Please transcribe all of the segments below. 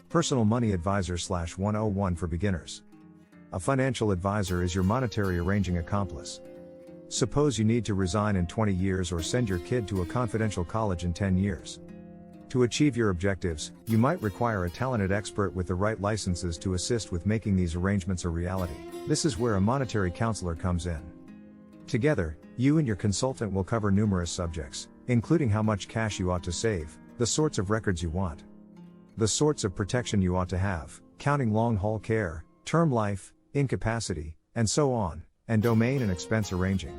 Personal Money Advisor /101 for beginners. A financial advisor is your monetary arranging accomplice. Suppose you need to resign in 20 years or send your kid to a confidential college in 10 years. To achieve your objectives, you might require a talented expert with the right licenses to assist with making these arrangements a reality. This is where a monetary counselor comes in. Together, you and your consultant will cover numerous subjects, including how much cash you ought to save, the sorts of records you want, the sorts of protection you ought to have, counting long-haul care, term life, incapacity, and so on, and domain and expense arranging.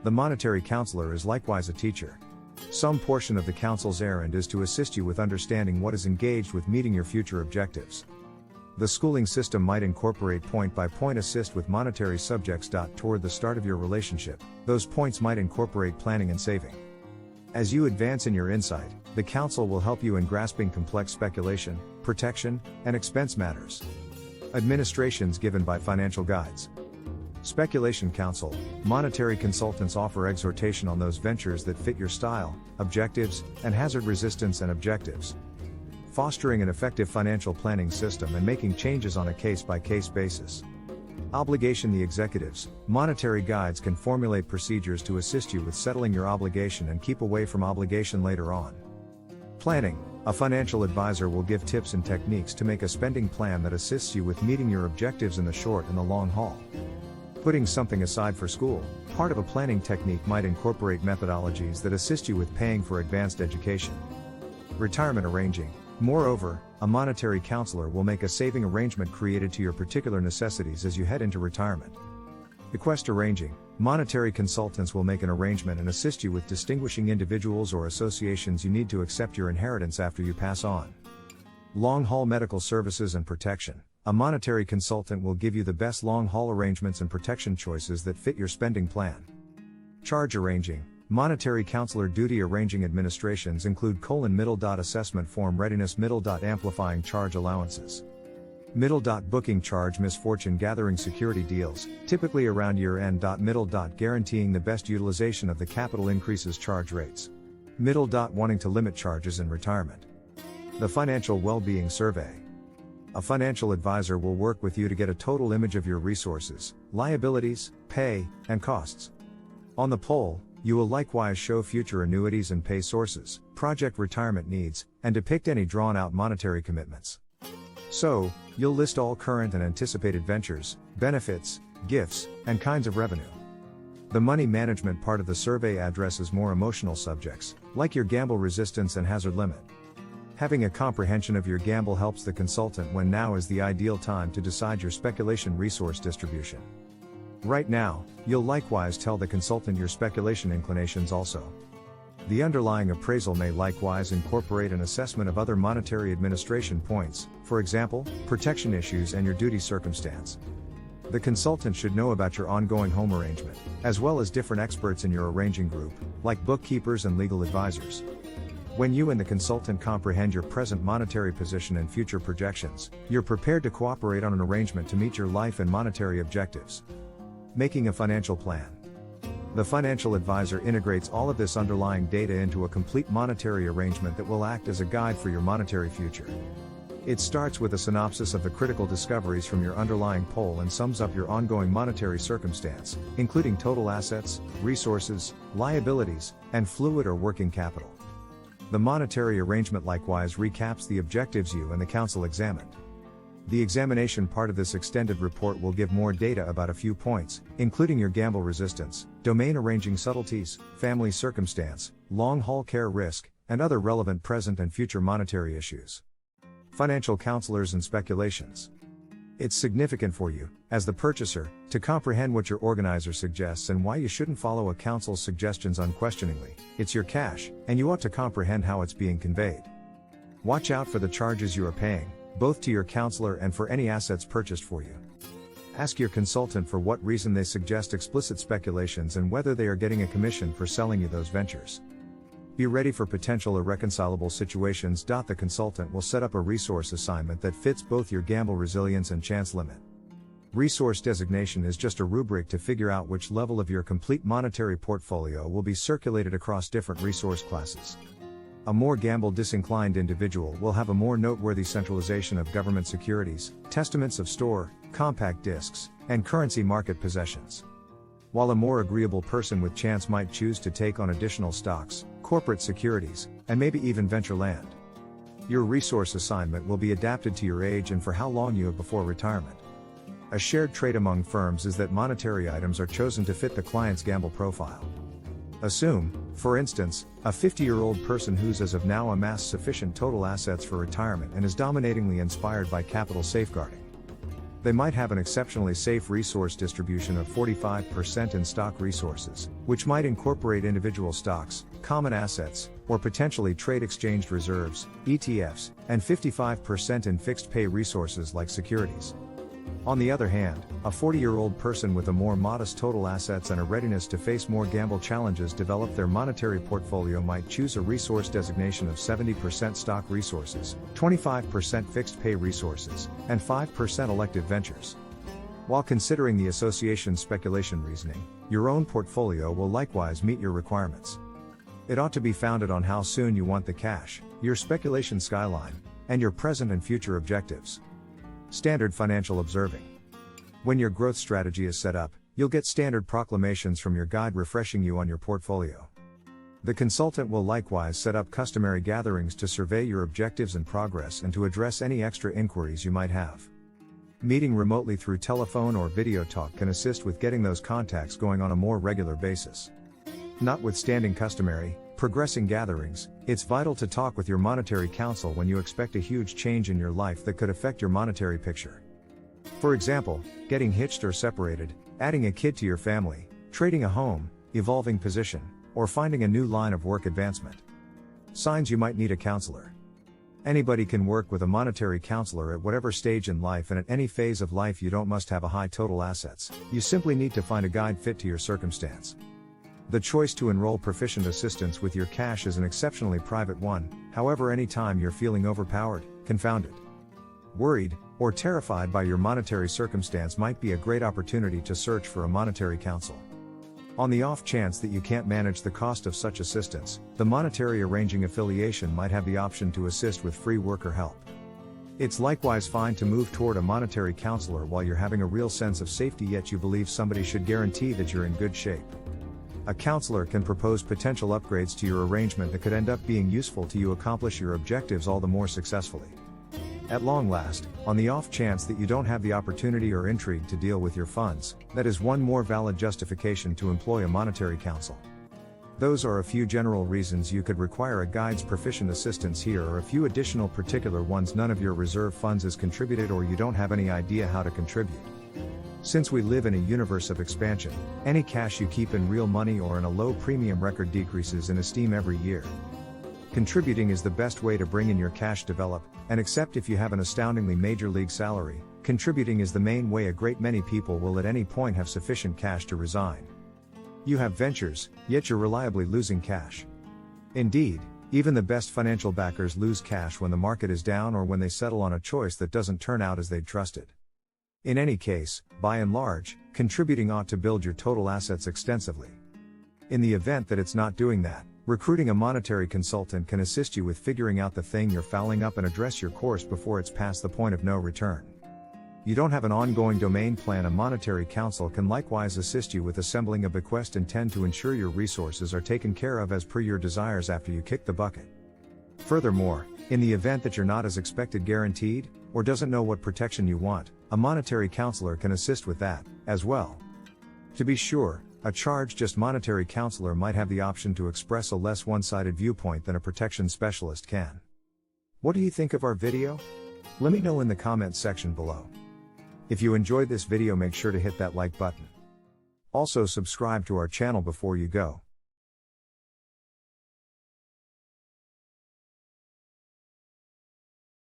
The monetary counselor is likewise a teacher. Some portion of the counsel's errand is to assist you with understanding what is engaged with meeting your future objectives. The schooling system might incorporate point-by-point assist with monetary subjects. Toward the start of your relationship, those points might incorporate planning and saving. As you advance in your insight, the counsel will help you in grasping complex speculation, protection, and expense matters. Administrations given by financial guides. Speculation counsel. Monetary consultants offer exhortation on those ventures that fit your style, objectives, and hazard resistance and objectives. Fostering an effective financial planning system and making changes on a case-by-case basis. Obligation. The executives, monetary guides can formulate procedures to assist you with settling your obligation and keep away from obligation later on. Planning. A financial advisor will give tips and techniques to make a spending plan that assists you with meeting your objectives in the short and the long haul. Putting something aside for school. Part of a planning technique might incorporate methodologies that assist you with paying for advanced education. Retirement arranging. Moreover, a monetary counselor will make a saving arrangement created to your particular necessities as you head into retirement. Bequest arranging. Monetary consultants will make an arrangement and assist you with distinguishing individuals or associations you need to accept your inheritance after you pass on. Long-haul medical services and protection. A monetary consultant will give you the best long-haul arrangements and protection choices that fit your spending plan. Charge arranging. Monetary counselor duty arranging administrations include middle. Assessment form readiness middle. Amplifying charge allowances. Middle. Booking charge misfortune gathering security deals, typically around year end. Middle. Guaranteeing the best utilization of the capital increases charge rates. Middle. Wanting to limit charges in retirement. The financial well-being survey. A financial advisor will work with you to get a total image of your resources, liabilities, pay, and costs. On the poll, you will likewise show future annuities and pay sources, project retirement needs, and depict any drawn-out monetary commitments. So, you'll list all current and anticipated ventures, benefits, gifts, and kinds of revenue. The money management part of the survey addresses more emotional subjects, like your gamble resistance and hazard limit. Having a comprehension of your gamble helps the consultant when now is the ideal time to decide your speculation resource distribution. Right now, you'll likewise tell the consultant your speculation inclinations also. The underlying appraisal may likewise incorporate an assessment of other monetary administration points, for example, protection issues and your duty circumstance. The consultant should know about your ongoing home arrangement, as well as different experts in your arranging group, like bookkeepers and legal advisors. When you and the consultant comprehend your present monetary position and future projections, you're prepared to cooperate on an arrangement to meet your life and monetary objectives. Making a financial plan. The financial advisor integrates all of this underlying data into a complete monetary arrangement that will act as a guide for your monetary future. It starts with a synopsis of the critical discoveries from your underlying poll and sums up your ongoing monetary circumstance, including total assets, resources, liabilities, and fluid or working capital. The monetary arrangement likewise recaps the objectives you and the counsel examined. The examination part of this extended report will give more data about a few points, including your gamble resistance, domain arranging subtleties, family circumstance, long-haul care risk, and other relevant present and future monetary issues. Financial counselors and speculations. It's significant for you, as the purchaser, to comprehend what your organizer suggests and why you shouldn't follow a counsel's suggestions unquestioningly. It's your cash, and you ought to comprehend how it's being conveyed. Watch out for the charges you are paying, both to your counselor and for any assets purchased for you. Ask your consultant for what reason they suggest explicit speculations and whether they are getting a commission for selling you those ventures. Be ready for potential irreconcilable situations. The consultant will set up a resource assignment that fits both your gamble resilience and chance limit. Resource designation is just a rubric to figure out which level of your complete monetary portfolio will be circulated across different resource classes. A more gamble-disinclined individual will have a more noteworthy centralization of government securities, testaments of store, compact discs, and currency market possessions. While a more agreeable person with chance might choose to take on additional stocks, corporate securities, and maybe even venture land. Your resource assignment will be adapted to your age and for how long you have before retirement. A shared trait among firms is that monetary items are chosen to fit the client's gamble profile. Assume, for instance, a 50-year-old person who's as of now amassed sufficient total assets for retirement and is dominatingly inspired by capital safeguarding. They might have an exceptionally safe resource distribution of 45% in stock resources, which might incorporate individual stocks, common assets, or potentially trade-exchanged reserves, ETFs, and 55% in fixed-pay resources like securities. On the other hand, a 40-year-old person with a more modest total assets and a readiness to face more gamble challenges develop their monetary portfolio might choose a resource designation of 70% stock resources, 25% fixed-pay resources, and 5% elective ventures. While considering the association's speculation reasoning, your own portfolio will likewise meet your requirements. It ought to be founded on how soon you want the cash, your speculation skyline, and your present and future objectives. Standard financial observing. When your growth strategy is set up, you'll get standard proclamations from your guide refreshing you on your portfolio. The consultant will likewise set up customary gatherings to survey your objectives and progress and to address any extra inquiries you might have. Meeting remotely through telephone or video talk can assist with getting those contacts going on a more regular basis. Notwithstanding customary, progressing gatherings, it's vital to talk with your monetary counsel when you expect a huge change in your life that could affect your monetary picture. For example, getting hitched or separated, adding a kid to your family, trading a home, evolving position, or finding a new line of work advancement. Signs you might need a counselor. Anybody can work with a monetary counselor at whatever stage in life and at any phase of life. You don't must have a high total assets, you simply need to find a guide fit to your circumstance. The choice to enroll proficient assistance with your cash is an exceptionally private one, however anytime you're feeling overpowered, confounded, worried, or terrified by your monetary circumstance might be a great opportunity to search for a monetary counsel. On the off chance that you can't manage the cost of such assistance, the monetary arranging affiliation might have the option to assist with free worker help. It's likewise fine to move toward a monetary counselor while you're having a real sense of safety yet you believe somebody should guarantee that you're in good shape. A counselor can propose potential upgrades to your arrangement that could end up being useful to you accomplish your objectives all the more successfully. At long last, on the off chance that you don't have the opportunity or intrigue to deal with your funds, that is one more valid justification to employ a monetary counsel. Those are a few general reasons you could require a guide's proficient assistance. Here are a few additional particular ones. None of your reserve funds is contributed or you don't have any idea how to contribute. Since we live in a universe of expansion, any cash you keep in real money or in a low premium record decreases in esteem every year. Contributing is the best way to bring in your cash develop, and except if you have an astoundingly major league salary, contributing is the main way a great many people will at any point have sufficient cash to resign. You have ventures, yet you're reliably losing cash. Indeed, even the best financial backers lose cash when the market is down or when they settle on a choice that doesn't turn out as they'd trusted. In any case, by and large, contributing ought to build your total assets extensively. In the event that it's not doing that, recruiting a monetary consultant can assist you with figuring out the thing you're fouling up and address your course before it's past the point of no return. You don't have an ongoing domain plan. A monetary counsel can likewise assist you with assembling a bequest intent to ensure your resources are taken care of as per your desires after you kick the bucket. Furthermore, in the event that you're not as expected guaranteed, or doesn't know what protection you want, a monetary counselor can assist with that, as well. To be sure, a charged monetary counselor might have the option to express a less one-sided viewpoint than a protection specialist can. What do you think of our video? Let me know in the comments section below. If you enjoyed this video, make sure to hit that like button. Also subscribe to our channel before you go.